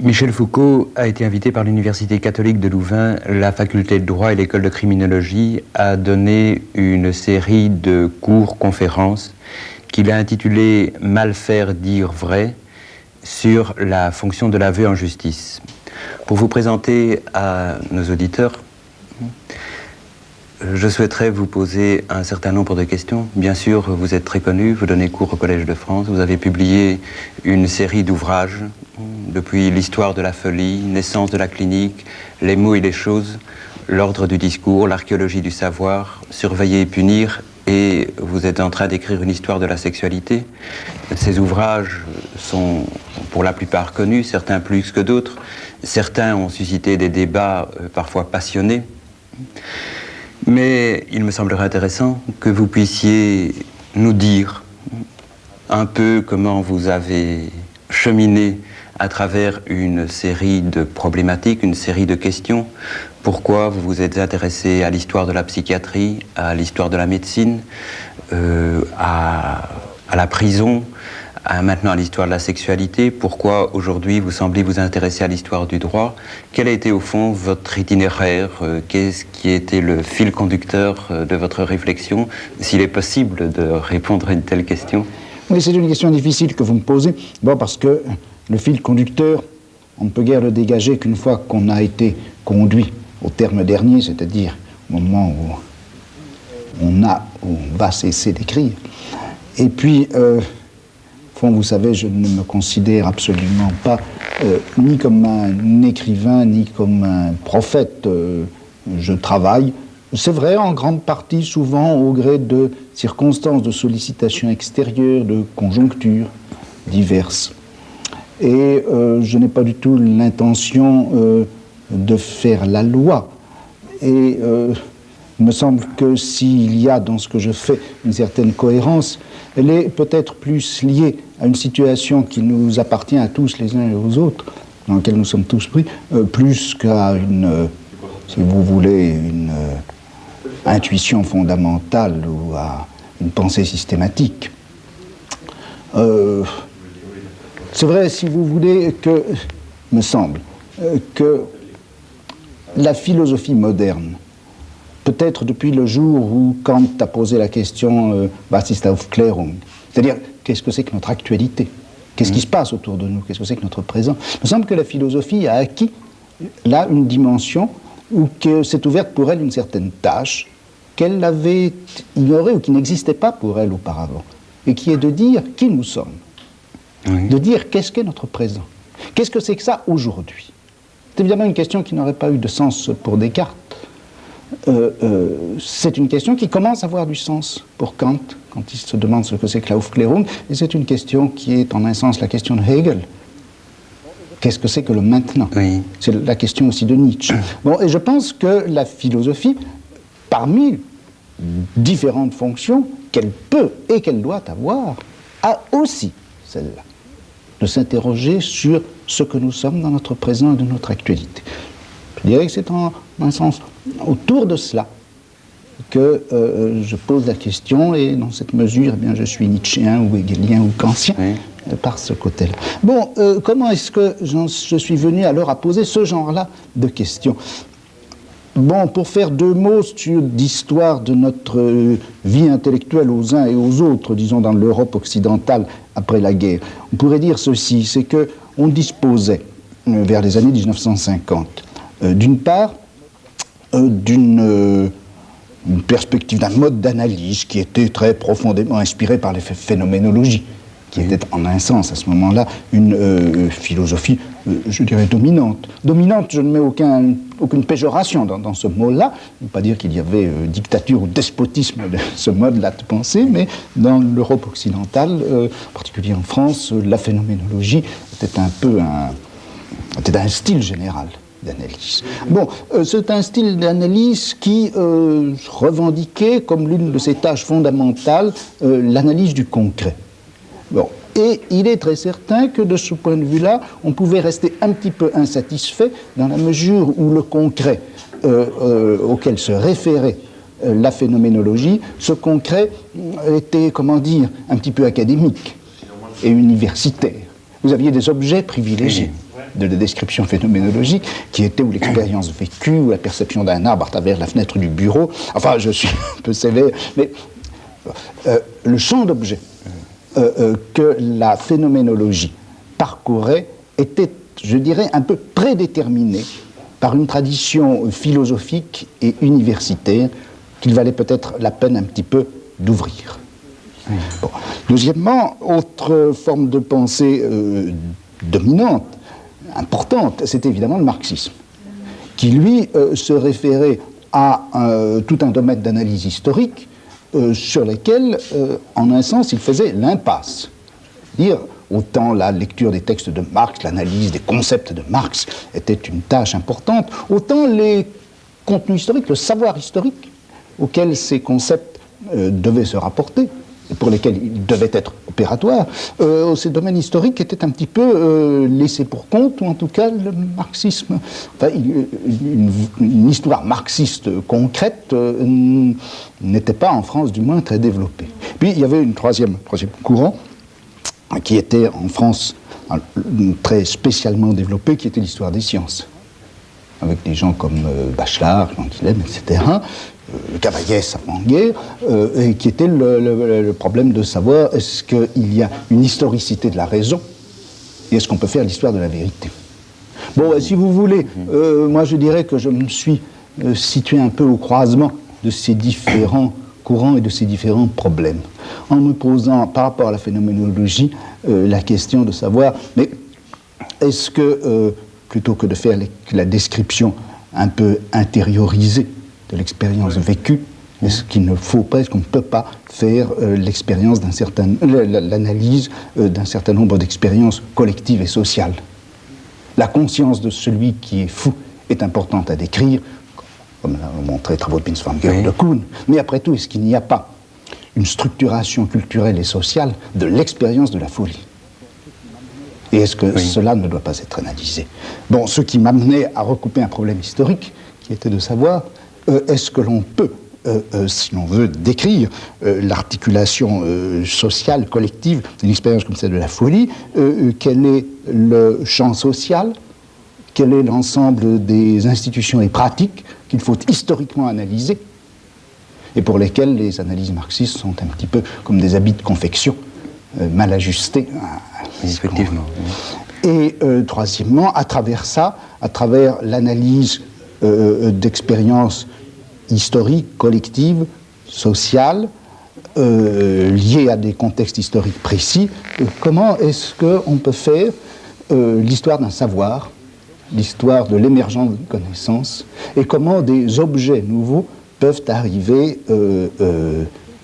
Michel Foucault a été invité par l'Université catholique de Louvain, la faculté de droit et l'école de criminologie à donner une série de cours-conférences qu'il a intitulées « Mal faire, dire vrai » sur la fonction de l'aveu en justice. Pour vous présenter à nos auditeurs, je souhaiterais vous poser un certain nombre de questions. Bien sûr, vous êtes très connu, vous donnez cours au Collège de France, vous avez publié une série d'ouvrages depuis l'histoire de la folie, naissance de la clinique, les mots et les choses, l'ordre du discours, l'archéologie du savoir, surveiller et punir, et vous êtes en train d'écrire une histoire de la sexualité. Ces ouvrages sont pour la plupart connus, certains plus que d'autres. Certains ont suscité des débats parfois passionnés. Mais il me semblerait intéressant que vous puissiez nous dire un peu comment vous avez cheminé à travers une série de problématiques, une série de questions. Pourquoi vous vous êtes intéressé à l'histoire de la psychiatrie, à l'histoire de la médecine, à la prison, maintenant à l'histoire de la sexualité. Pourquoi aujourd'hui vous semblez vous intéresser à l'histoire du droit? Quel a été au fond votre itinéraire? Qu'est-ce qui a été le fil conducteur de votre réflexion? S'il est possible de répondre à une telle question. Oui, c'est une question difficile que vous me posez. Bon, parce que le fil conducteur, on ne peut guère le dégager qu'une fois qu'on a été conduit au terme dernier, c'est-à-dire au moment où on va cesser d'écrire. Et puis, au fond, vous savez, je ne me considère absolument pas ni comme un écrivain, ni comme un prophète. Je travaille, c'est vrai, en grande partie, souvent, au gré de circonstances, de sollicitations extérieures, de conjonctures diverses. Et je n'ai pas du tout l'intention de faire la loi. Et il me semble que s'il y a dans ce que je fais une certaine cohérence, elle est peut-être plus liée à une situation qui nous appartient à tous les uns et aux autres, dans laquelle nous sommes tous pris, plus qu'à une, si vous voulez, une intuition fondamentale ou à une pensée systématique. C'est vrai, si vous voulez, que, me semble, que la philosophie moderne, peut-être depuis le jour où Kant a posé la question Was ist Aufklärung, c'est-à-dire qu'est-ce que c'est que notre actualité, qu'est-ce qui se passe autour de nous, qu'est-ce que c'est que notre présent, il me semble que la philosophie a acquis là une dimension où que s'est ouverte pour elle une certaine tâche qu'elle avait ignorée ou qui n'existait pas pour elle auparavant, et qui est de dire qui nous sommes, de dire qu'est-ce qu'est notre présent, qu'est-ce que c'est que ça aujourd'hui. C'est évidemment une question qui n'aurait pas eu de sens pour Descartes. C'est une question qui commence à avoir du sens pour Kant, quand il se demande ce que c'est que la Aufklärung, et c'est une question qui est en un sens la question de Hegel. Qu'est-ce que c'est que le maintenant? C'est la question aussi de Nietzsche. Bon, et je pense que la philosophie, parmi différentes fonctions qu'elle peut et qu'elle doit avoir, a aussi celle-là, de s'interroger sur ce que nous sommes dans notre présent et de notre actualité. Je dirais que c'est en un sens autour de cela que je pose la question, et dans cette mesure, eh bien, je suis nietzschéen ou hegelien ou kantien par ce côté-là. Bon, comment est-ce que je suis venu alors à poser ce genre-là de questions? Bon, pour faire deux mots sur l'histoire de notre vie intellectuelle aux uns et aux autres, disons dans l'Europe occidentale après la guerre, on pourrait dire ceci, c'est qu'on disposait, vers les années 1950, d'une part, d'une perspective, d'un mode d'analyse qui était très profondément inspiré par les phénoménologies, qui était en un sens à ce moment-là une philosophie, je dirais, dominante. Dominante, je ne mets aucune péjoration dans ce mot-là, je ne veux pas dire qu'il y avait dictature ou despotisme de ce mode-là de pensée, mais dans l'Europe occidentale, en particulier en France, la phénoménologie était un peu était un style général d'analyse. Bon, c'est un style d'analyse qui revendiquait comme l'une de ses tâches fondamentales l'analyse du concret. Bon, et il est très certain que de ce point de vue-là, on pouvait rester un petit peu insatisfait dans la mesure où le concret auquel se référait la phénoménologie, ce concret était, comment dire, un petit peu académique et universitaire. Vous aviez des objets privilégiés. de la description phénoménologique, qui était ou l'expérience vécue, ou la perception d'un arbre à travers la fenêtre du bureau. Enfin, je suis un peu sévère, mais le champ d'objets que la phénoménologie parcourait était, je dirais, un peu prédéterminé par une tradition philosophique et universitaire qu'il valait peut-être la peine un petit peu d'ouvrir. Bon. Deuxièmement, autre forme de pensée dominante, importante, c'est évidemment le marxisme, qui lui se référait à tout un domaine d'analyse historique sur lesquels, en un sens, il faisait l'impasse. Dire autant la lecture des textes de Marx, l'analyse des concepts de Marx était une tâche importante, autant les contenus historiques, le savoir historique auquel ces concepts devaient se rapporter, et pour lesquels ils devaient être opératoires, ces domaines historiques étaient un petit peu laissés pour compte, ou en tout cas le marxisme, enfin, une histoire marxiste concrète n'était pas en France du moins très développée. Puis il y avait un troisième courant qui était en France très spécialement développé, qui était l'histoire des sciences, avec des gens comme Bachelard, Cantilène, etc., Cavaillès avant-guerre, et qui était le problème de savoir est-ce qu'il y a une historicité de la raison et est-ce qu'on peut faire l'histoire de la vérité. Bon, si vous voulez, moi je dirais que je me suis situé un peu au croisement de ces différents courants et de ces différents problèmes, en me posant par rapport à la phénoménologie la question de savoir, mais est-ce que, plutôt que de faire la description un peu intériorisée de l'expérience vécue, est-ce qu'il ne faut pas, est-ce qu'on ne peut pas faire l'expérience l'analyse d'un certain nombre d'expériences collectives et sociales. La conscience de celui qui est fou est importante à décrire, comme l'ont montré les travaux de Binswanger, de Kuhn, mais après tout, est-ce qu'il n'y a pas une structuration culturelle et sociale de l'expérience de la folie? Et est-ce que cela ne doit pas être analysé? Bon, ce qui m'amenait à recouper un problème historique, qui était de savoir est-ce que l'on peut, si l'on veut décrire l'articulation sociale, collective d'une expérience comme celle de la folie, quel est le champ social, quel est l'ensemble des institutions et pratiques qu'il faut historiquement analyser, et pour lesquelles les analyses marxistes sont un petit peu comme des habits de confection, mal ajustés. Effectivement. Et troisièmement, à travers ça, à travers l'analyse d'expériences historiques, collectives, sociales, liées à des contextes historiques précis, comment est-ce qu'on peut faire l'histoire d'un savoir, l'histoire de l'émergence d'une connaissance, et comment des objets nouveaux peuvent arriver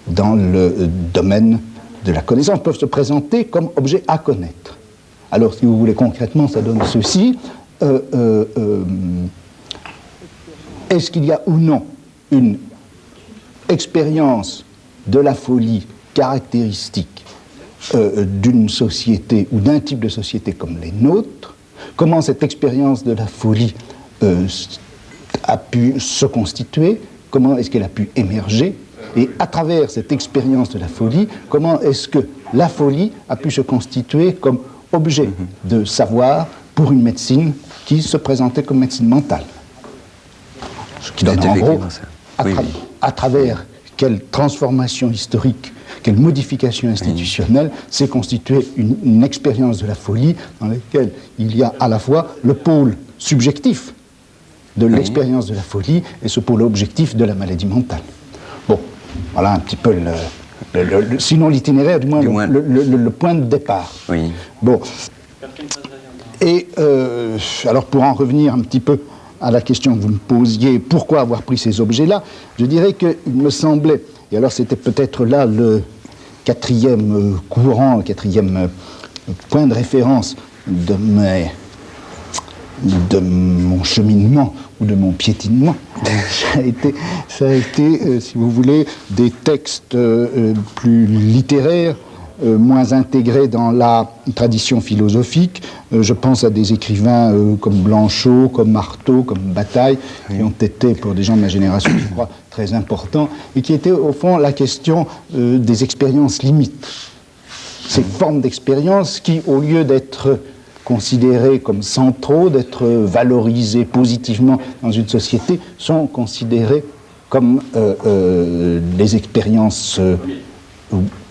dans le domaine de la connaissance, peuvent se présenter comme objets à connaître. Alors, si vous voulez concrètement, ça donne ceci. Est-ce qu'il y a ou non une expérience de la folie caractéristique d'une société ou d'un type de société comme les nôtres? Comment cette expérience de la folie a pu se constituer? Comment est-ce qu'elle a pu émerger? Et à travers cette expérience de la folie, comment est-ce que la folie a pu se constituer comme objet de savoir pour une médecine qui se présentait comme médecine mentale? Ce qui donne en gros, à travers quelle transformation historique, quelle modification institutionnelle s'est constituée une expérience de la folie dans laquelle il y a à la fois le pôle subjectif de l'expérience de la folie et ce pôle objectif de la maladie mentale. Bon, voilà un petit peu sinon l'itinéraire, du moins le point de départ. Oui. Bon. Et alors pour en revenir un petit peu à la question que vous me posiez, pourquoi avoir pris ces objets-là, je dirais qu'il me semblait, et alors c'était peut-être là le quatrième courant, le quatrième point de référence de mon cheminement ou de mon piétinement, ça a été si vous voulez, des textes plus littéraires, moins intégrés dans la tradition philosophique. Je pense à des écrivains comme Blanchot, comme Marteau, comme Bataille, qui ont été, pour des gens de ma génération, je crois, très importants, et qui étaient, au fond, la question des expériences limites. Ces formes d'expériences qui, au lieu d'être considérés comme centraux, d'être valorisés positivement dans une société, sont considérés comme les expériences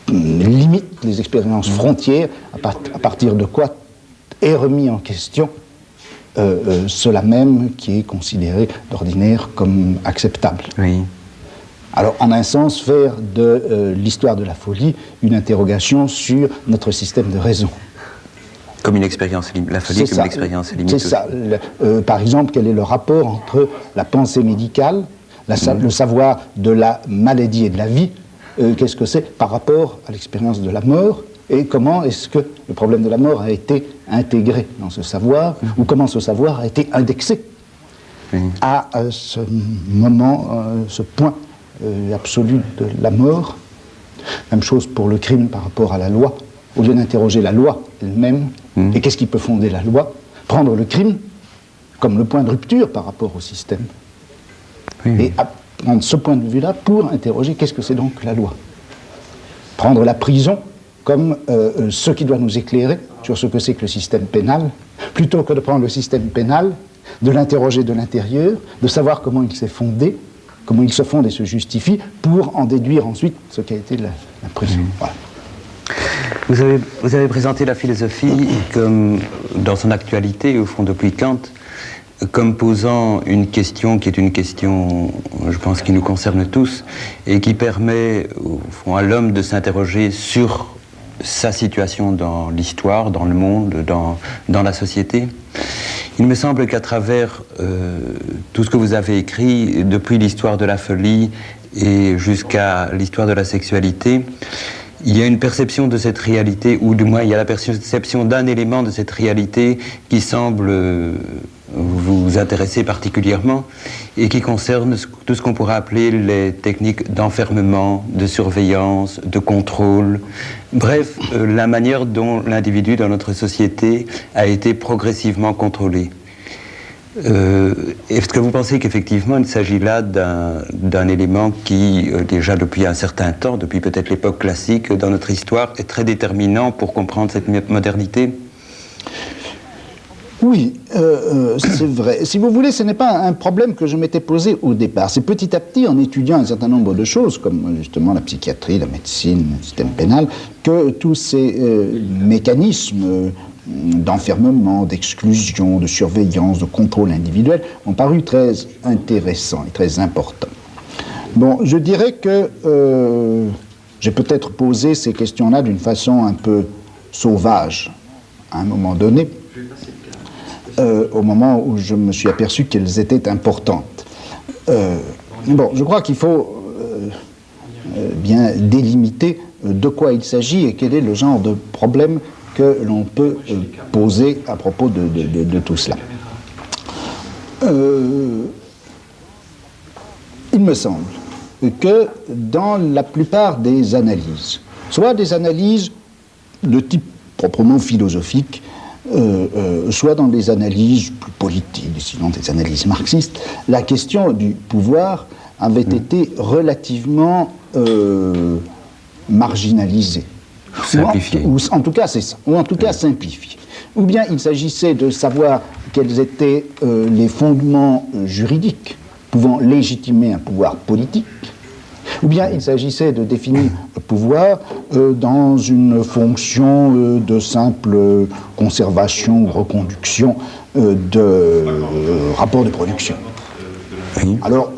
limites, les expériences frontières, à partir de quoi est remis en question cela même qui est considéré d'ordinaire comme acceptable. Oui. Alors, en un sens, faire de l'histoire de la folie une interrogation sur notre système de raison. Comme une expérience, la folie comme une expérience limite. C'est ça. Par exemple, quel est le rapport entre la pensée médicale, le savoir de la maladie et de la vie, qu'est-ce que c'est par rapport à l'expérience de la mort, et comment est-ce que le problème de la mort a été intégré dans ce savoir, ou comment ce savoir a été indexé à ce moment, ce point absolu de la mort. Même chose pour le crime par rapport à la loi. Au lieu d'interroger la loi elle-même, et qu'est-ce qui peut fonder la loi, prendre le crime comme le point de rupture par rapport au système. Et prendre ce point de vue-là pour interroger qu'est-ce que c'est donc la loi. Prendre la prison comme ce qui doit nous éclairer sur ce que c'est que le système pénal, plutôt que de prendre le système pénal, de l'interroger de l'intérieur, de savoir comment il s'est fondé, comment il se fonde et se justifie, pour en déduire ensuite ce qu'a été la prison. Voilà. Vous avez présenté la philosophie comme, dans son actualité, au fond, depuis Kant, comme posant une question qui est une question, je pense, qui nous concerne tous, et qui permet, au fond, à l'homme de s'interroger sur sa situation dans l'histoire, dans le monde, dans la société. Il me semble qu'à travers tout ce que vous avez écrit, depuis l'histoire de la folie et jusqu'à l'histoire de la sexualité, il y a une perception de cette réalité, ou du moins il y a la perception d'un élément de cette réalité qui semble vous intéresser particulièrement et qui concerne tout ce qu'on pourrait appeler les techniques d'enfermement, de surveillance, de contrôle, bref, la manière dont l'individu dans notre société a été progressivement contrôlé. Est-ce que vous pensez qu'effectivement il s'agit là d'un élément qui, déjà depuis un certain temps, depuis peut-être l'époque classique dans notre histoire, est très déterminant pour comprendre cette modernité ? Oui, c'est vrai. Si vous voulez, ce n'est pas un problème que je m'étais posé au départ. C'est petit à petit, en étudiant un certain nombre de choses, comme justement la psychiatrie, la médecine, le système pénal, que tous ces mécanismes d'enfermement, d'exclusion, de surveillance, de contrôle individuel ont paru très intéressants et très importants. Bon, je dirais que j'ai peut-être posé ces questions-là d'une façon un peu sauvage à un moment donné, au moment où je me suis aperçu qu'elles étaient importantes. Bon, je crois qu'il faut bien délimiter de quoi il s'agit et quel est le genre de problème que l'on peut poser à propos de tout cela. Il me semble que dans la plupart des analyses, soit des analyses de type proprement philosophique, soit dans des analyses plus politiques, sinon des analyses marxistes, la question du pouvoir avait été relativement marginalisée. Simplifié. Ou en tout cas, c'est ça. Ou en tout cas, simplifié. Ou bien il s'agissait de savoir quels étaient les fondements juridiques pouvant légitimer un pouvoir politique, ou bien il s'agissait de définir le pouvoir dans une fonction de simple conservation ou reconduction de rapports de production. Oui. Alors,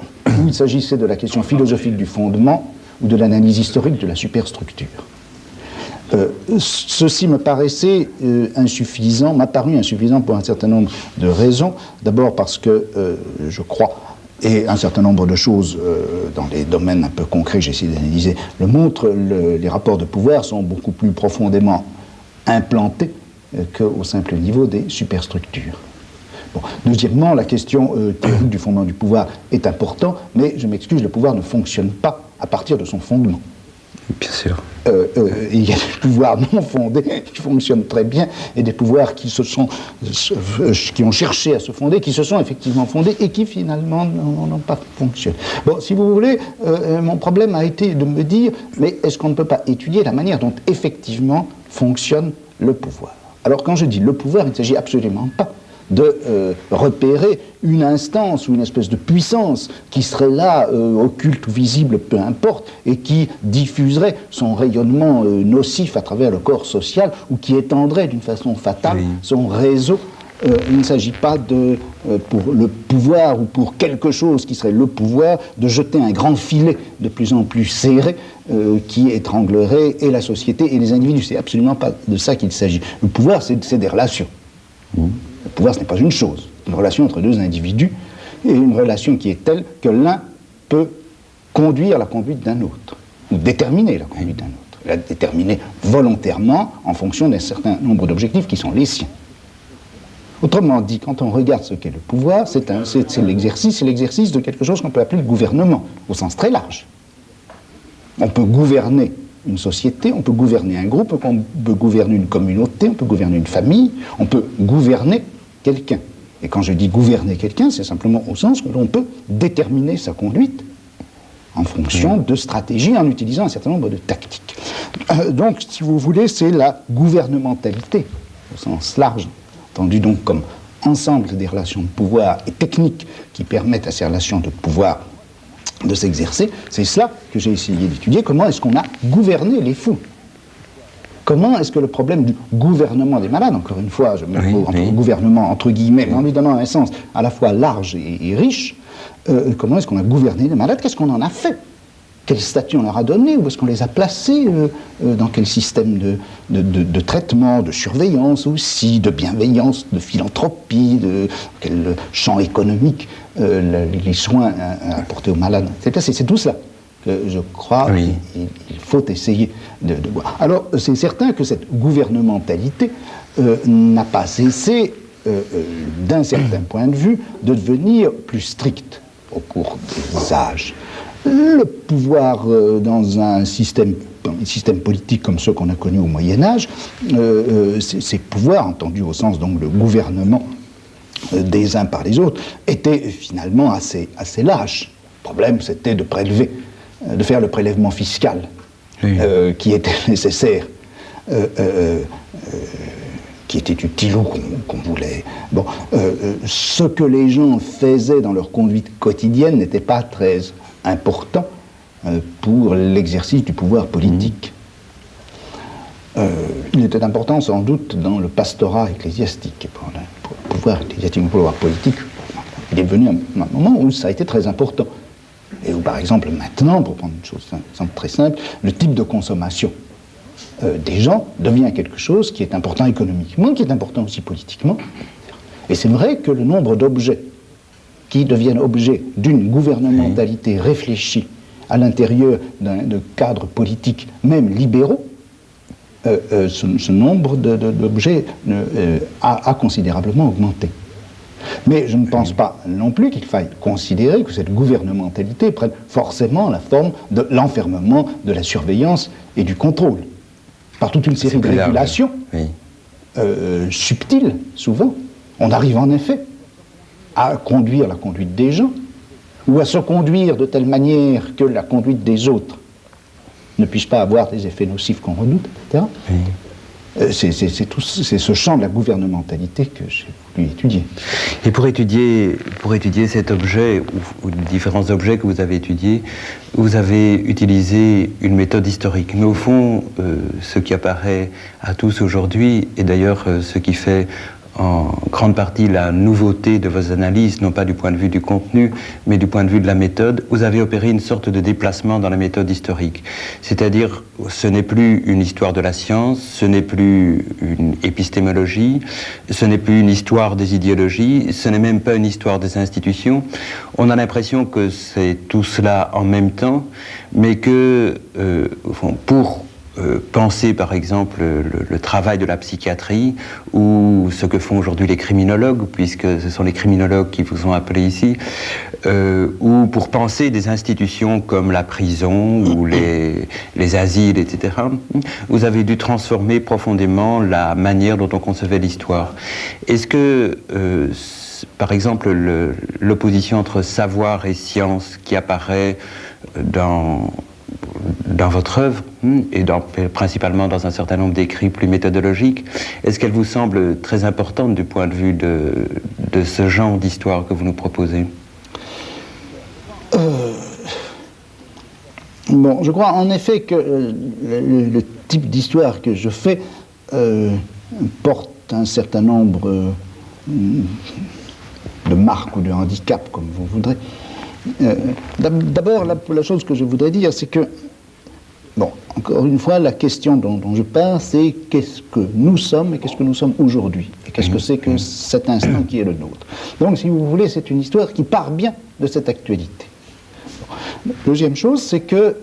il s'agissait de la question philosophique du fondement ou de l'analyse historique de la superstructure. Ceci me paraissait insuffisant, m'a paru insuffisant pour un certain nombre de raisons. D'abord parce que je crois, et un certain nombre de choses dans les domaines un peu concrets que j'ai essayé d'analyser le montrent, les rapports de pouvoir sont beaucoup plus profondément implantés qu'au simple niveau des superstructures. Bon. Deuxièmement, la question théorique du fondement du pouvoir est importante, mais je m'excuse, le pouvoir ne fonctionne pas à partir de son fondement. Bien sûr. Il y a des pouvoirs non fondés qui fonctionnent très bien et des pouvoirs qui ont cherché à se fonder, qui se sont effectivement fondés et qui finalement n'ont pas fonctionné. Bon, si vous voulez, mon problème a été de me dire, mais est-ce qu'on ne peut pas étudier la manière dont effectivement fonctionne le pouvoir ? Alors quand je dis le pouvoir, il ne s'agit absolument pas de repérer une instance ou une espèce de puissance qui serait là, occulte ou visible, peu importe, et qui diffuserait son rayonnement nocif à travers le corps social ou qui étendrait d'une façon fatale son réseau. Il ne s'agit pas de, pour le pouvoir ou pour quelque chose qui serait le pouvoir, de jeter un grand filet de plus en plus serré qui étranglerait et la société et les individus. C'est absolument pas de ça qu'il s'agit. Le pouvoir, c'est des relations. Le pouvoir, ce n'est pas une chose. C'est une relation entre deux individus et une relation qui est telle que l'un peut conduire la conduite d'un autre, ou déterminer la conduite d'un autre, la déterminer volontairement en fonction d'un certain nombre d'objectifs qui sont les siens. Autrement dit, quand on regarde ce qu'est le pouvoir, c'est l'exercice de quelque chose qu'on peut appeler le gouvernement, au sens très large. On peut gouverner une société, on peut gouverner un groupe, on peut gouverner une communauté, on peut gouverner une famille, on peut gouverner quelqu'un. Et quand je dis gouverner quelqu'un, c'est simplement au sens que l'on peut déterminer sa conduite en fonction de stratégies, en utilisant un certain nombre de tactiques. Donc, si vous voulez, c'est la gouvernementalité, au sens large, entendu donc comme ensemble des relations de pouvoir et techniques qui permettent à ces relations de pouvoir de s'exercer. C'est cela que j'ai essayé d'étudier. Comment est-ce qu'on a gouverné les fous? Comment est-ce que le problème du gouvernement des malades, encore une fois, je mets le mot gouvernement entre guillemets, mais en lui donnant un sens à la fois large et riche, comment est-ce qu'on a gouverné les malades? Qu'est-ce qu'on en a fait? Quel statut on leur a donné? Où est-ce qu'on les a placés? Dans quel système de traitement, de surveillance aussi, de bienveillance, de philanthropie, de quel champ économique les soins apportés aux malades? C'est tout cela que je crois qu'il faut essayer de voir. Alors, c'est certain que cette gouvernementalité n'a pas cessé, d'un certain point de vue, de devenir plus stricte au cours des âges. Le pouvoir dans un système politique comme ceux qu'on a connus au Moyen-Âge, ces pouvoirs, entendus au sens donc le gouvernement des uns par les autres, étaient finalement assez lâches. Le problème, c'était de faire le prélèvement fiscal qui était nécessaire, qui était utile ou qu'on voulait. Bon, ce que les gens faisaient dans leur conduite quotidienne n'était pas très important pour l'exercice du pouvoir politique. Il était important sans doute dans le pastorat ecclésiastique. Pour le pouvoir ecclésiastique, pour le pouvoir politique, il est devenu un moment où ça a été très important. Et où, par exemple, maintenant, pour prendre une chose très simple, le type de consommation des gens devient quelque chose qui est important économiquement, qui est important aussi politiquement. Et c'est vrai que le nombre d'objets qui deviennent objets d'une gouvernementalité réfléchie à l'intérieur de cadres politiques, même libéraux, ce nombre d'objets a considérablement augmenté. Mais je ne pense pas non plus qu'il faille considérer que cette gouvernementalité prenne forcément la forme de l'enfermement, de la surveillance et du contrôle. Par toute une série de régulations subtiles, souvent, on arrive en effet à conduire la conduite des gens, ou à se conduire de telle manière que la conduite des autres ne puisse pas avoir des effets nocifs qu'on redoute, etc. C'est ce champ de la gouvernementalité que j'ai voulu étudier. Et pour étudier cet objet, ou différents objets que vous avez étudiés, vous avez utilisé une méthode historique. Mais au fond, ce qui apparaît à tous aujourd'hui, et d'ailleurs ce qui fait en grande partie la nouveauté de vos analyses, non pas du point de vue du contenu, mais du point de vue de la méthode, vous avez opéré une sorte de déplacement dans la méthode historique. C'est-à-dire, ce n'est plus une histoire de la science, ce n'est plus une épistémologie, ce n'est plus une histoire des idéologies, ce n'est même pas une histoire des institutions. On a l'impression que c'est tout cela en même temps, mais que, pour penser par exemple le travail de la psychiatrie ou ce que font aujourd'hui les criminologues, puisque ce sont les criminologues qui vous ont appelé ici, ou pour penser des institutions comme la prison ou les asiles, etc. Vous avez dû transformer profondément la manière dont on concevait l'histoire. Est-ce que, par exemple, l'opposition entre savoir et science qui apparaît dans dans votre œuvre, et principalement dans un certain nombre d'écrits plus méthodologiques, est-ce qu'elle vous semble très importante du point de vue de ce genre d'histoire que vous nous proposez? Bon, je crois en effet que le type d'histoire que je fais porte un certain nombre de marques ou de handicaps, comme vous voudrez. D'abord, la chose que je voudrais dire, c'est que, bon, encore une fois, la question dont je parle, c'est qu'est-ce que nous sommes et qu'est-ce que nous sommes aujourd'hui, et qu'est-ce que c'est que cet instant qui est le nôtre. Donc, si vous voulez, c'est une histoire qui part bien de cette actualité. Deuxième chose, c'est que,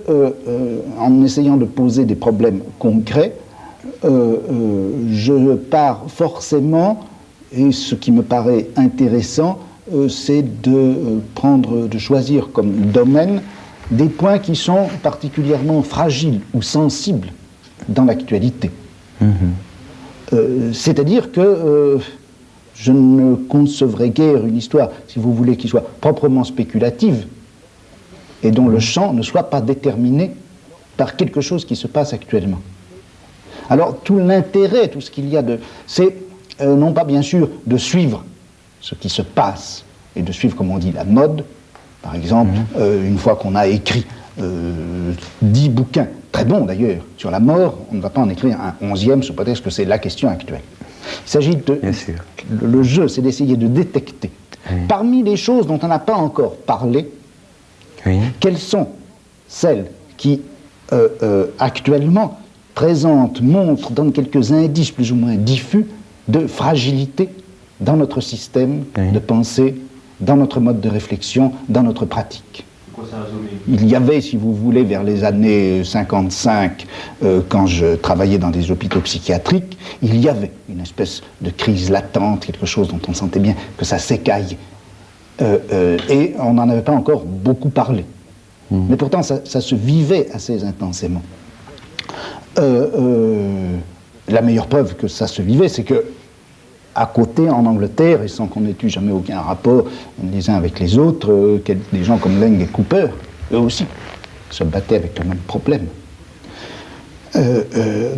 en essayant de poser des problèmes concrets, je pars forcément, et ce qui me paraît intéressant, c'est de choisir comme domaine des points qui sont particulièrement fragiles ou sensibles dans l'actualité. C'est-à-dire que je ne concevrai guère une histoire, si vous voulez, qui soit proprement spéculative, et dont le champ ne soit pas déterminé par quelque chose qui se passe actuellement. Alors, tout l'intérêt, tout ce qu'il y a c'est non pas bien sûr de suivre ce qui se passe, et de suivre, comme on dit, la mode. Par exemple, une fois qu'on a écrit 10 bouquins, très bons d'ailleurs, sur la mort, on ne va pas en écrire un 11e sous prétexte que c'est la question actuelle. Il s'agit de... Le jeu, c'est d'essayer de détecter, parmi les choses dont on n'a pas encore parlé, quelles sont celles qui, actuellement, montrent, donnent quelques indices plus ou moins diffus de fragilité dans notre système de pensée, dans notre mode de réflexion, dans notre pratique. Il y avait, si vous voulez, vers les années 55, quand je travaillais dans des hôpitaux psychiatriques, il y avait une espèce de crise latente, quelque chose dont on sentait bien que ça s'écaillait. Et on n'en avait pas encore beaucoup parlé. Mais pourtant, ça se vivait assez intensément. La meilleure preuve que ça se vivait, c'est que, à côté, en Angleterre, et sans qu'on n'ait eu jamais aucun rapport les uns avec les autres, des gens comme Laing et Cooper, eux aussi, se battaient avec le même problème.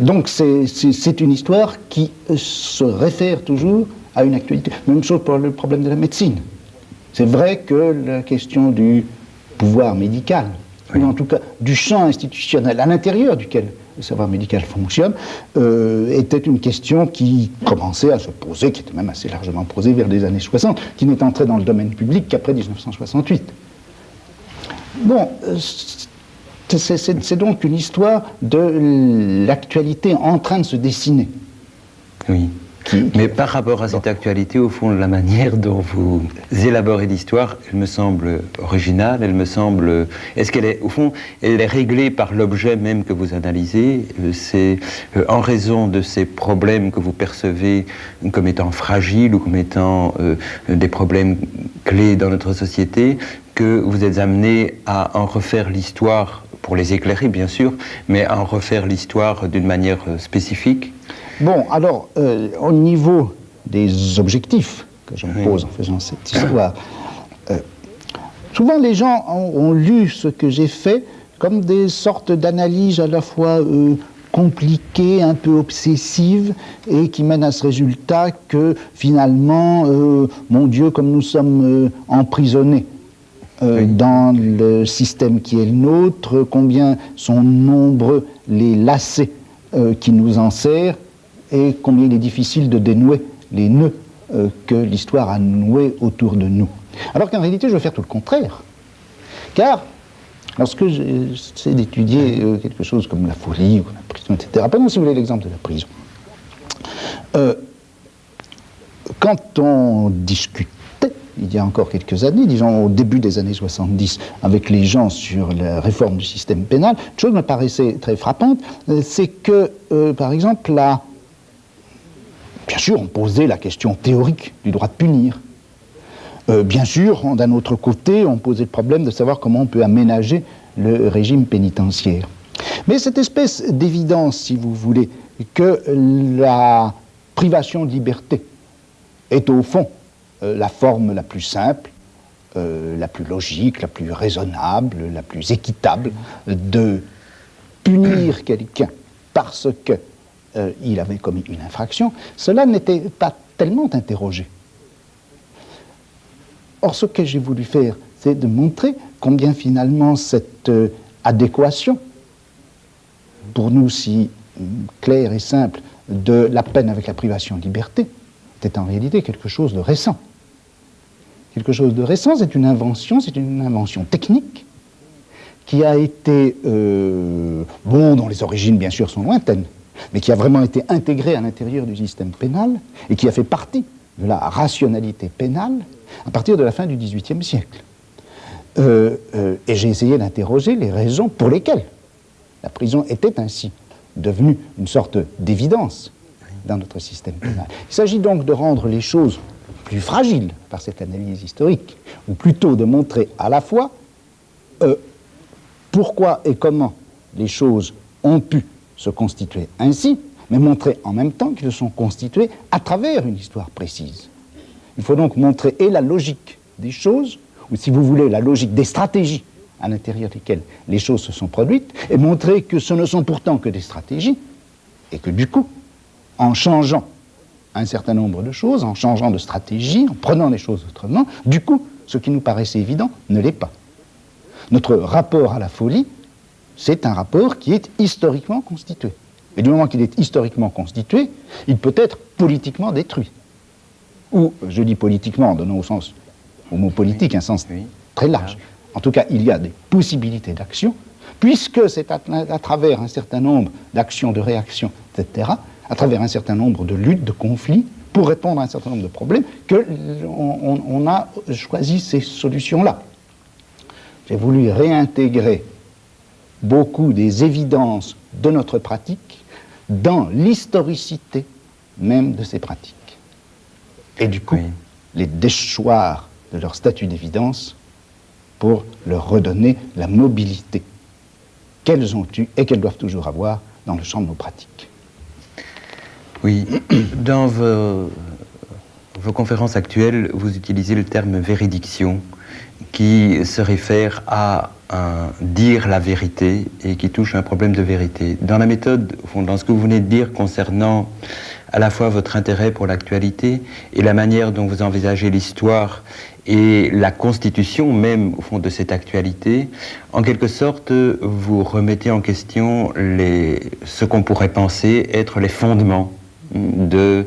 Donc c'est une histoire qui se réfère toujours à une actualité. Même chose pour le problème de la médecine. C'est vrai que la question du pouvoir médical, ou en tout cas du champ institutionnel à l'intérieur duquel le savoir médical fonctionne, était une question qui commençait à se poser, qui était même assez largement posée vers les années 60, qui n'est entrée dans le domaine public qu'après 1968. Bon, c'est donc une histoire de l'actualité en train de se dessiner. Oui. Mais par rapport à cette actualité, au fond, la manière dont vous élaborez l'histoire, elle me semble originale, elle me semble... Est-ce qu'elle est, au fond, elle est réglée par l'objet même que vous analysez? C'est en raison de ces problèmes que vous percevez comme étant fragiles ou comme étant des problèmes clés dans notre société que vous êtes amené à en refaire l'histoire, pour les éclairer bien sûr, mais à en refaire l'histoire d'une manière spécifique? Bon, alors, au niveau des objectifs que je me pose en faisant cette histoire, souvent les gens ont lu ce que j'ai fait comme des sortes d'analyses à la fois compliquées, un peu obsessives, et qui mènent à ce résultat que finalement, mon Dieu, comme nous sommes emprisonnés dans le système qui est le nôtre, combien sont nombreux les lacets qui nous enserrent, et combien il est difficile de dénouer les nœuds que l'histoire a noués autour de nous. Alors qu'en réalité, je veux faire tout le contraire. Car, lorsque j'essaie d'étudier quelque chose comme la folie, ou la prison, etc., prenons si vous voulez l'exemple de la prison. Quand on discutait, il y a encore quelques années, disons au début des années 70, avec les gens sur la réforme du système pénal, une chose me paraissait très frappante, c'est que, par exemple, bien sûr, on posait la question théorique du droit de punir. Bien sûr, d'un autre côté, on posait le problème de savoir comment on peut aménager le régime pénitentiaire. Mais cette espèce d'évidence, si vous voulez, que la privation de liberté est au fond la forme la plus simple, la plus logique, la plus raisonnable, la plus équitable de punir quelqu'un parce qu'il avait commis une infraction, cela n'était pas tellement interrogé. Or, ce que j'ai voulu faire, c'est de montrer combien finalement cette adéquation, pour nous si claire et simple, de la peine avec la privation de liberté, était en réalité quelque chose de récent. Quelque chose de récent, c'est une invention technique qui a été, dont les origines bien sûr sont lointaines, mais qui a vraiment été intégrée à l'intérieur du système pénal et qui a fait partie de la rationalité pénale à partir de la fin du XVIIIe siècle. Et j'ai essayé d'interroger les raisons pour lesquelles la prison était ainsi devenue une sorte d'évidence dans notre système pénal. Il s'agit donc de rendre les choses plus fragiles par cette analyse historique, ou plutôt de montrer à la fois pourquoi et comment les choses ont pu se constituer ainsi, mais montrer en même temps qu'elles sont constituées à travers une histoire précise. Il faut donc montrer et la logique des choses, ou si vous voulez, la logique des stratégies à l'intérieur desquelles les choses se sont produites, et montrer que ce ne sont pourtant que des stratégies, et que du coup, en changeant un certain nombre de choses, en changeant de stratégie, en prenant les choses autrement, du coup, ce qui nous paraissait évident ne l'est pas. Notre rapport à la folie, c'est un rapport qui est historiquement constitué. Et du moment qu'il est historiquement constitué, il peut être politiquement détruit. Ou, je dis politiquement, en donnant au mot politique un sens très large. En tout cas, il y a des possibilités d'action, puisque c'est à travers un certain nombre d'actions, de réactions, etc., à travers un certain nombre de luttes, de conflits, pour répondre à un certain nombre de problèmes, qu'on a choisi ces solutions-là. J'ai voulu réintégrer beaucoup des évidences de notre pratique dans l'historicité même de ces pratiques. Et du coup, les déchoir de leur statut d'évidence pour leur redonner la mobilité qu'elles ont eue et qu'elles doivent toujours avoir dans le champ de nos pratiques. Oui, dans vos conférences actuelles, vous utilisez le terme véridiction, qui se réfère à dire la vérité et qui touche un problème de vérité. Dans la méthode, au fond, dans ce que vous venez de dire concernant à la fois votre intérêt pour l'actualité et la manière dont vous envisagez l'histoire et la constitution même, au fond, de cette actualité, en quelque sorte, vous remettez en question ce qu'on pourrait penser être les fondements de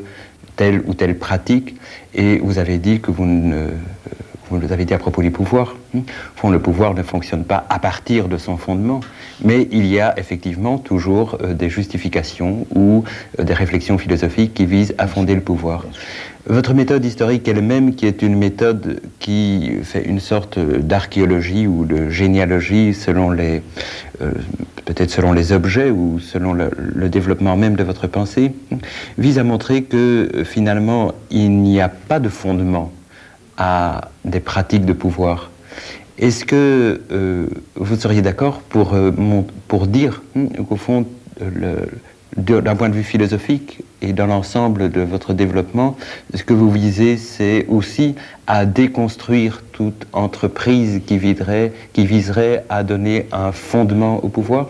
telle ou telle pratique, et vous avez dit que vous l'avez dit à propos du pouvoir. Au fond, le pouvoir ne fonctionne pas à partir de son fondement, mais il y a effectivement toujours des justifications ou des réflexions philosophiques qui visent à fonder le pouvoir. Votre méthode historique elle-même, qui est une méthode qui fait une sorte d'archéologie ou de généalogie selon peut-être selon les objets ou selon le développement même de votre pensée, vise à montrer que finalement il n'y a pas de fondement à des pratiques de pouvoir. Est-ce que vous seriez d'accord pour dire qu'au fond, d'un point de vue philosophique et dans l'ensemble de votre développement, ce que vous visez, c'est aussi à déconstruire toute entreprise qui viserait à donner un fondement au pouvoir?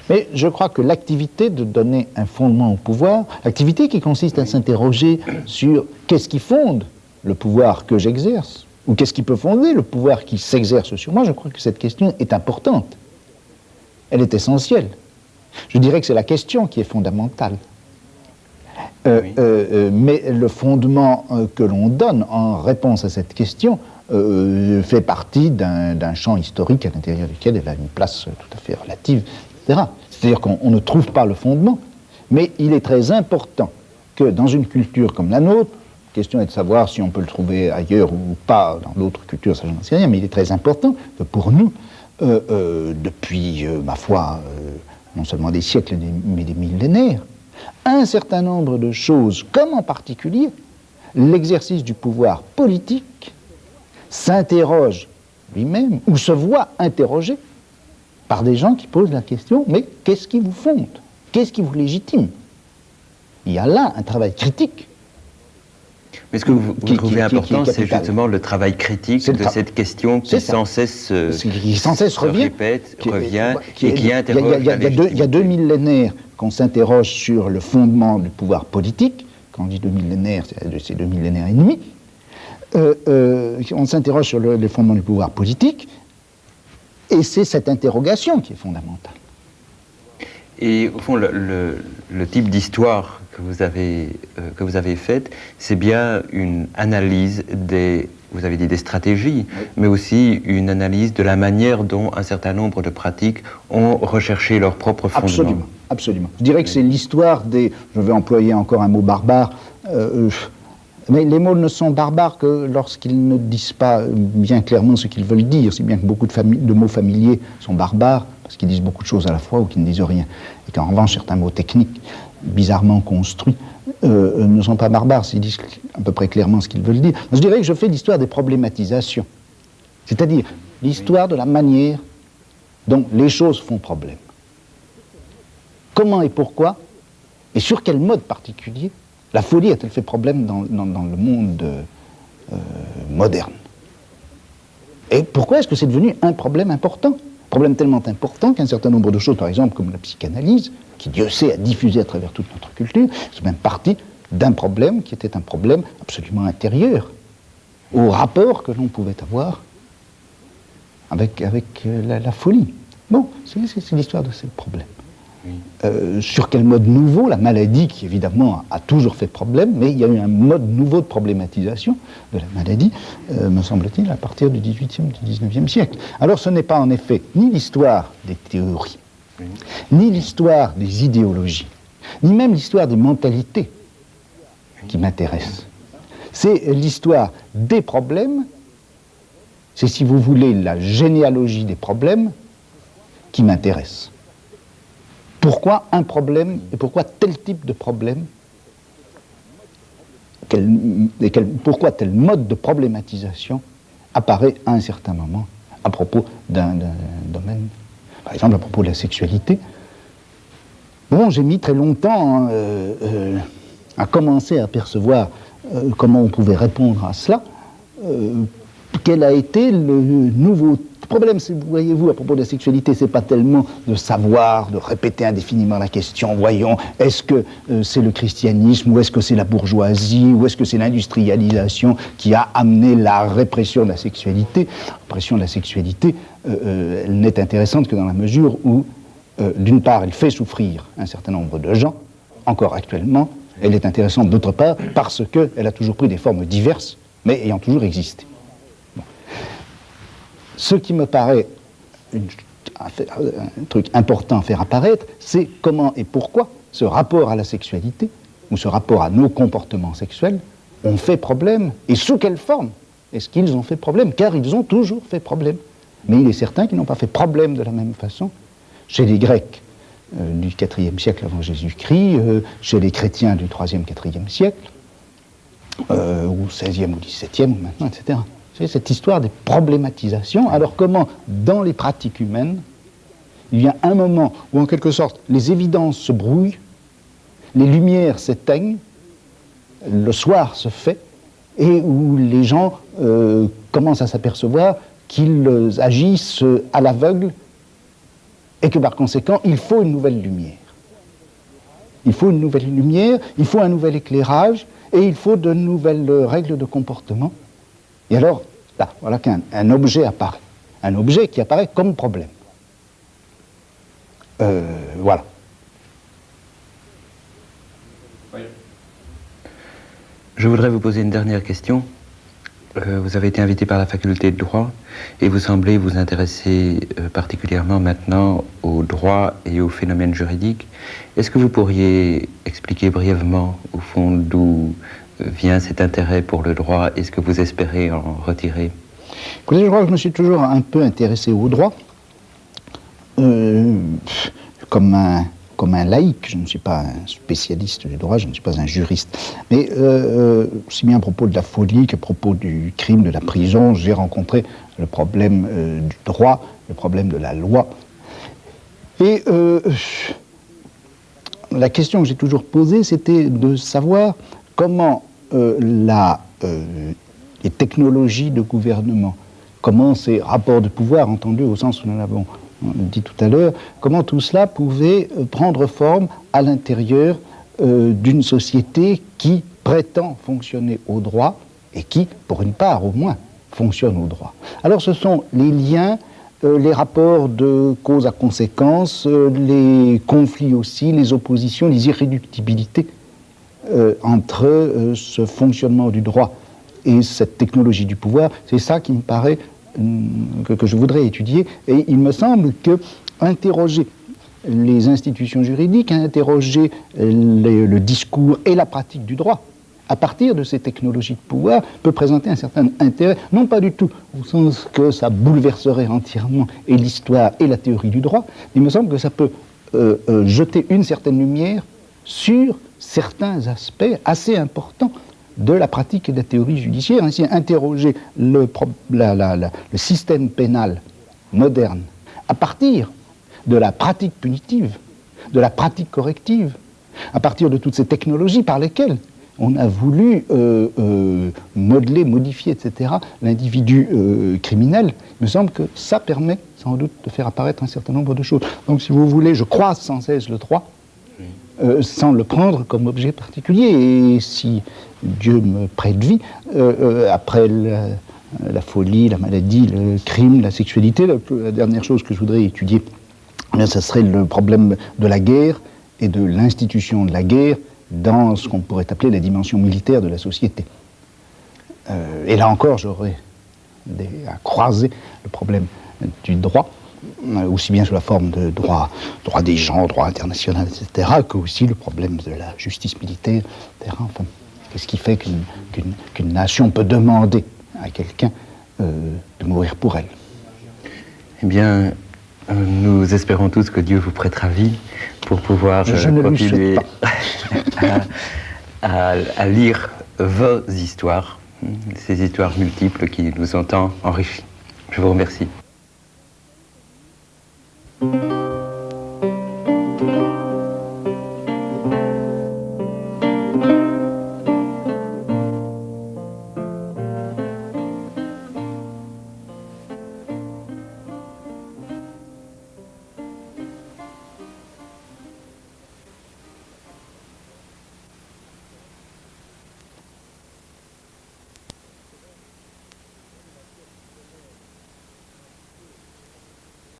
Mais je crois que l'activité de donner un fondement au pouvoir, l'activité qui consiste à s'interroger sur qu'est-ce qui fonde le pouvoir que j'exerce, ou qu'est-ce qui peut fonder le pouvoir qui s'exerce sur moi, je crois que cette question est importante. Elle est essentielle. Je dirais que c'est la question qui est fondamentale. Mais le fondement que l'on donne en réponse à cette question fait partie d'un champ historique à l'intérieur duquel elle a une place tout à fait relative, etc. C'est-à-dire qu'on ne trouve pas le fondement, mais il est très important que dans une culture comme la nôtre, la question est de savoir si on peut le trouver ailleurs ou pas, dans d'autres cultures, ça je n'en sais rien, mais il est très important que pour nous, depuis, ma foi, non seulement des siècles, mais des millénaires, un certain nombre de choses, comme en particulier l'exercice du pouvoir politique, s'interroge lui-même, ou se voit interrogé par des gens qui posent la question, mais qu'est-ce qui vous fonde? Qu'est-ce qui vous légitime? Il y a là un travail critique. Mais ce que vous trouvez important, c'est justement le travail critique de cette question qui sans cesse revient et qui interroge. Il y a 2 millénaires qu'on s'interroge sur le fondement du pouvoir politique. Quand on dit 2 millénaires, c'est 2 millénaires et demi. On s'interroge sur les fondements du pouvoir politique, et c'est cette interrogation qui est fondamentale. Et au fond, le type d'histoire que vous avez faite, c'est bien une analyse vous avez dit des stratégies, oui, mais aussi une analyse de la manière dont un certain nombre de pratiques ont recherché leur propre fondement. Absolument, absolument. Je dirais que c'est l'histoire des... Je vais employer encore un mot barbare, mais les mots ne sont barbares que lorsqu'ils ne disent pas bien clairement ce qu'ils veulent dire, si bien que beaucoup de mots familiers sont barbares, parce qu'ils disent beaucoup de choses à la fois ou qu'ils ne disent rien. Et qu'en revanche, certains mots techniques, bizarrement construits, ne sont pas barbares, s'ils disent à peu près clairement ce qu'ils veulent dire. Je dirais que je fais l'histoire des problématisations, c'est-à-dire l'histoire de la manière dont les choses font problème. Comment et pourquoi, et sur quel mode particulier, la folie a-t-elle fait problème dans le monde moderne? Et pourquoi est-ce que c'est devenu un problème important? Problème tellement important qu'un certain nombre de choses, par exemple comme la psychanalyse, qui Dieu sait a diffusé à travers toute notre culture, c'est même partie d'un problème qui était un problème absolument intérieur au rapport que l'on pouvait avoir avec la folie. Bon, c'est l'histoire de ces problèmes. Oui. Sur quel mode nouveau? La maladie, qui évidemment a toujours fait problème, mais il y a eu un mode nouveau de problématisation de la maladie, me semble-t-il, à partir du XVIIIe, du XIXe siècle. Alors ce n'est pas en effet ni l'histoire des théories, oui, ni l'histoire des idéologies, ni même l'histoire des mentalités qui m'intéresse. C'est l'histoire des problèmes, c'est, si vous voulez, la généalogie des problèmes qui m'intéresse. Pourquoi un problème et pourquoi tel type de problème, pourquoi tel mode de problématisation apparaît à un certain moment à propos d'un domaine, par exemple à propos de la sexualité. Bon, j'ai mis très longtemps à commencer à percevoir comment on pouvait répondre à cela. Quel a été le nouveau problème, voyez-vous, à propos de la sexualité, c'est pas tellement de savoir, de répéter indéfiniment la question, voyons, est-ce que c'est le christianisme, ou est-ce que c'est la bourgeoisie, ou est-ce que c'est l'industrialisation qui a amené la répression de la sexualité? La répression de la sexualité, elle n'est intéressante que dans la mesure où, d'une part, elle fait souffrir un certain nombre de gens, encore actuellement, elle est intéressante d'autre part, parce qu'elle a toujours pris des formes diverses, mais ayant toujours existé. Ce qui me paraît un truc important à faire apparaître, c'est comment et pourquoi ce rapport à la sexualité, ou ce rapport à nos comportements sexuels, ont fait problème, et sous quelle forme est-ce qu'ils ont fait problème? Car ils ont toujours fait problème. Mais il est certain qu'ils n'ont pas fait problème de la même façon chez les Grecs du IVe siècle avant Jésus-Christ, chez les chrétiens du IIIe, IVe siècle, ou XVIe ou XVIIe, maintenant, etc. C'est cette histoire des problématisations. Alors comment, dans les pratiques humaines, il y a un moment où, en quelque sorte, les évidences se brouillent, les lumières s'éteignent, le soir se fait, et où les gens commencent à s'apercevoir qu'ils agissent à l'aveugle, et que par conséquent, il faut une nouvelle lumière. Il faut une nouvelle lumière, il faut un nouvel éclairage, et il faut de nouvelles règles de comportement. Et alors, là, voilà qu'un objet apparaît. Un objet qui apparaît comme problème. Voilà. Oui. Je voudrais vous poser une dernière question. Vous avez été invité par la faculté de droit et vous semblez vous intéresser particulièrement maintenant au droit et aux phénomènes juridiques. Est-ce que vous pourriez expliquer brièvement, au fond, d'où vient cet intérêt pour le droit et ce que vous espérez en retirer? Écoutez, je crois que je me suis toujours un peu intéressé au droit, comme un laïc. Je ne suis pas un spécialiste du droit, je ne suis pas un juriste. Mais aussi bien à propos de la folie qu'à propos du crime, de la prison, j'ai rencontré le problème du droit, le problème de la loi. Et la question que j'ai toujours posée, c'était de savoir comment les technologies de gouvernement, comment ces rapports de pouvoir, entendus au sens où nous l'avons dit tout à l'heure, comment tout cela pouvait prendre forme à l'intérieur d'une société qui prétend fonctionner au droit et qui, pour une part au moins, fonctionne au droit. Alors ce sont les liens, les rapports de cause à conséquence, les conflits aussi, les oppositions, les irréductibilités entre ce fonctionnement du droit et cette technologie du pouvoir. C'est ça qui me paraît que je voudrais étudier, et il me semble que interroger les institutions juridiques, interroger le discours et la pratique du droit à partir de ces technologies de pouvoir peut présenter un certain intérêt, non pas du tout au sens que ça bouleverserait entièrement et l'histoire et la théorie du droit, mais il me semble que ça peut jeter une certaine lumière sur certains aspects assez importants de la pratique et de la théorie judiciaire, ainsi interroger le système pénal moderne à partir de la pratique punitive, de la pratique corrective, à partir de toutes ces technologies par lesquelles on a voulu modeler, modifier, etc., l'individu criminel. Il me semble que ça permet sans doute de faire apparaître un certain nombre de choses. Donc si vous voulez, je croise sans cesse le droit, sans le prendre comme objet particulier. Et si Dieu me prête vie, après la folie, la maladie, le crime, la sexualité, la dernière chose que je voudrais étudier, ce serait le problème de la guerre et de l'institution de la guerre dans ce qu'on pourrait appeler la dimension militaire de la société. Et là encore, j'aurais à croiser le problème du droit, aussi bien sous la forme de droit des gens, droit international, etc., que aussi le problème de la justice militaire, etc. Enfin, qu'est-ce qui fait qu'une nation peut demander à quelqu'un de mourir pour elle? Eh bien, nous espérons tous que Dieu vous prêtera vie pour pouvoir continuer à lire vos histoires, ces histoires multiples qui nous ont tant enrichis. Je vous remercie.